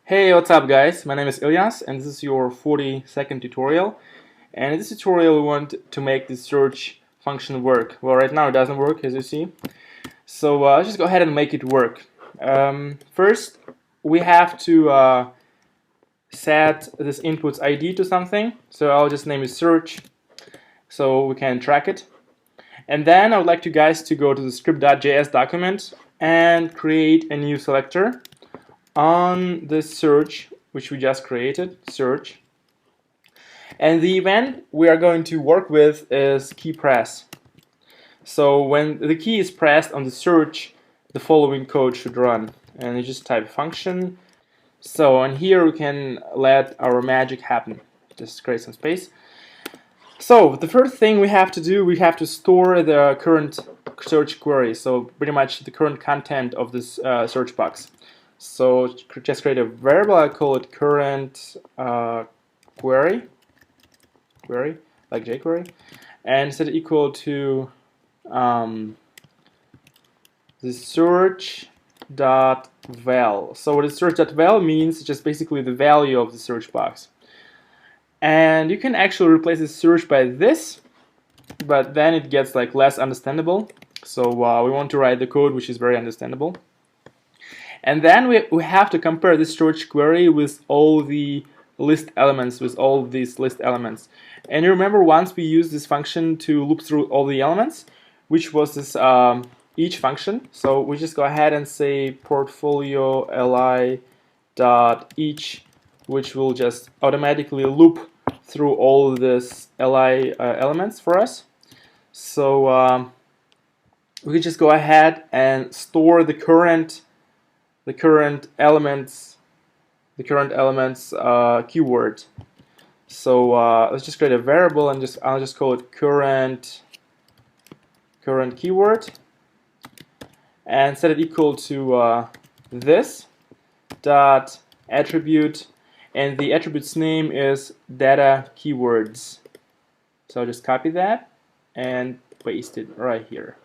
Hey, what's up guys? My name is Ilyas and this is your 40-second tutorial. And in this tutorial we want to make the search function work. Well, right now it doesn't work, as you see. So let's just go ahead and make it work. First, we have to set this input's ID to something. So I'll just name it search so we can track it. And then I would like you guys to go to the script.js document and create a new selector on the search which we just created, search. And the event we are going to work with is key press. So when the key is pressed on the search, the following code should run. And you just type function. So on here we can let our magic happen. Just create some space. So the first thing we have to do, we have to store the current search query. So pretty much the current content of this search box. So just create a variable. I call it current query, like jQuery, and set it equal to the search.val. So what is search.val means, just basically the value of the search box. And you can actually replace the search by this, but then it gets like less understandable. So we want to write the code which is very understandable. And then we have to compare this search query with all the list elements, And you remember once we used this function to loop through all the elements, which was this each function. So we just go ahead and say portfolio li dot each, which will just automatically loop through all this li elements for us. So we can just go ahead and store the current elements keyword. So let's just create a variable and I'll just call it current keyword and set it equal to this dot attribute, and the attribute's name is data keywords. So I'll just copy that and paste it right here.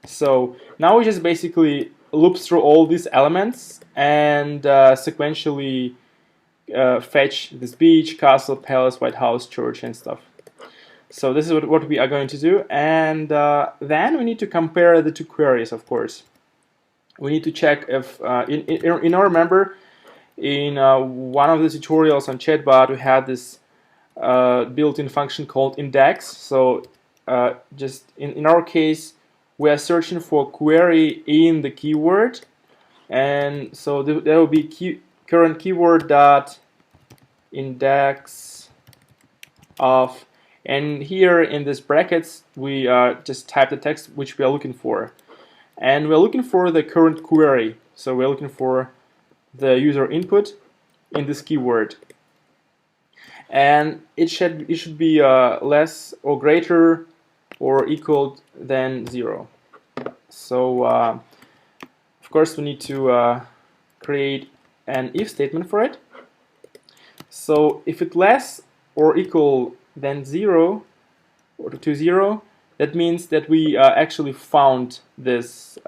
So now we just basically loop through all these elements and sequentially fetch this beach, castle, palace, White House, church, and stuff. So this is what we are going to do, and then we need to compare the two queries. Of course, we need to check if in our remember in one of the tutorials on chatbot we had this built-in function called index. So just in our case, we are searching for query in the keyword, and so there will be current keyword dot index of, and here in this brackets we just type the text which we are looking for, and we're looking for the current query. So we're looking for the user input in this keyword, and it should be less or greater or equal than 0. So of course we need to create an if statement for it. So if it's less or equal than 0 or to 0, that means that we actually found this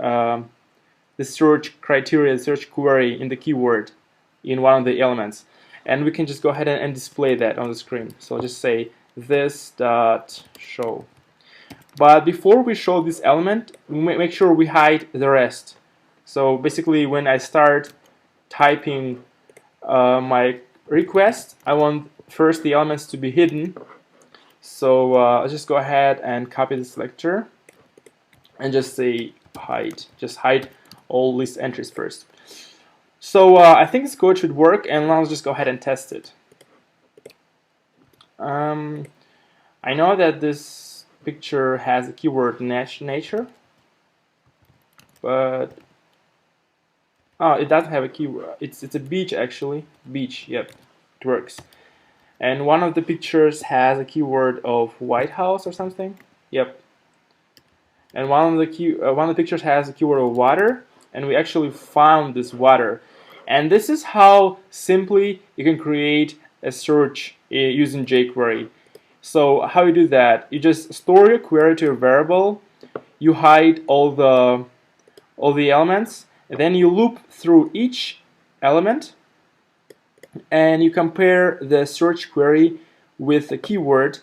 this search criteria, search query in the keyword in one of the elements, and we can just go ahead and display that on the screen. So I'll just say this dot show. But before we show this element, we make sure we hide the rest. So basically, when I start typing my request, I want first the elements to be hidden. So I'll just go ahead and copy the selector and just say hide. Just hide all list entries first. So I think this code should work, and now let's just go ahead and test it. I know that this picture has a keyword nature, but it doesn't have a keyword. It's a beach actually. Beach, yep, it works. And one of the pictures has a keyword of White House or something. Yep. And one of the pictures has a keyword of water, and we actually found this water. And this is how simply you can create a search using jQuery. So how you do that? You just store your query to a variable, you hide all the elements, and then you loop through each element and you compare the search query with a keyword.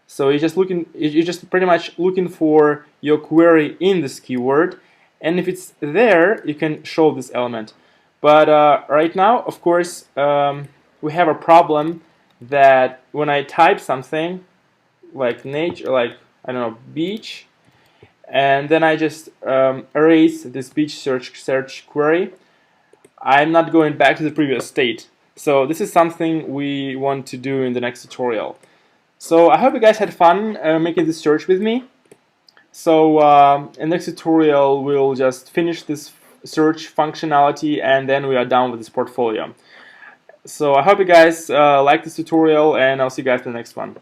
So you're just pretty much looking for your query in this keyword, and if it's there, you can show this element. But right now, of course, we have a problem that when I type something like nature, like I don't know, beach, and then I just erase this beach search query, I'm not going back to the previous state. So this is something we want to do in the next tutorial. So I hope you guys had fun making this search with me. So in the next tutorial we'll just finish this search functionality, and then we are done with this portfolio. So I hope you guys like this tutorial, and I'll see you guys in the next one.